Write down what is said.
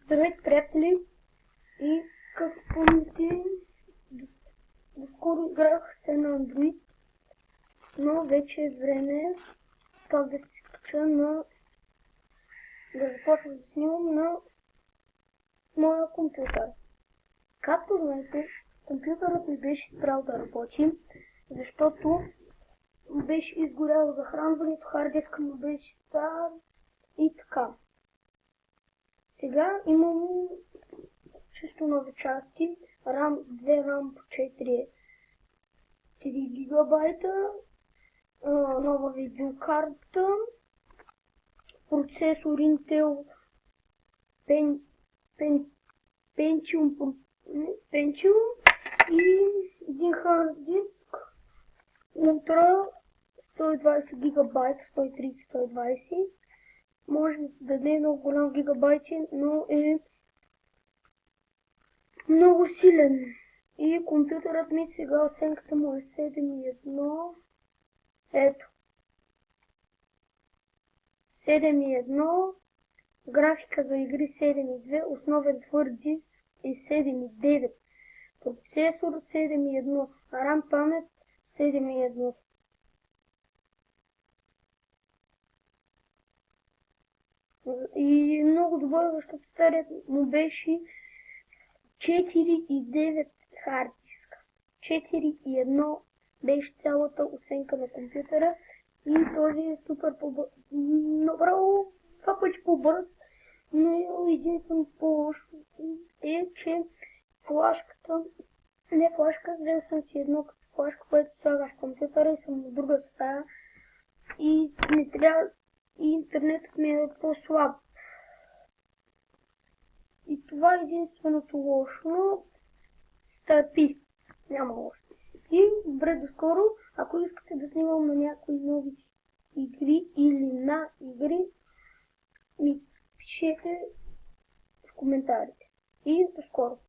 Здравейте, приятели! И както помните, доскоро играх се на Android, но вече е време пак да се кача да започна да снимам на моя компютър. Както знаете, компютърът ми беше спрял да работи, защото беше изгоряло захранването, хард диска му беше стар и така. Сега имам чисто нови части, RAM, 2 RAM по 4, 3 гигабайта, нова видеокарта, процесор Intel Pentium и един хард диск Ultra 120 гигабайта, 130-120. Може да не е много голям гигабайти, но е много силен. И компютърът ми сега оценката му е 7.1. Ето. 7.1. Графика за игри 7.2. Основен твърд диск е 7.9. Процесор 7.1. RAM памет 7.1. И много добър, защото старият му беше 4.9 хард диска. 4.1 беше цялата оценка на компютъра и този е супер направо 2 пъти по-бърз, но единствено по-лошо е, че флашката, не флашка, взел съм си едно като флашка, което слагах в компютъра и съм в друга стая и не трябва, и интернетът ми е по-слаб. И това е единственото лошо, но стърпи. Няма лошо. И добре, доскоро, ако искате да снимам на някои нови игри или на игри, ми пишете в коментарите. И доскоро.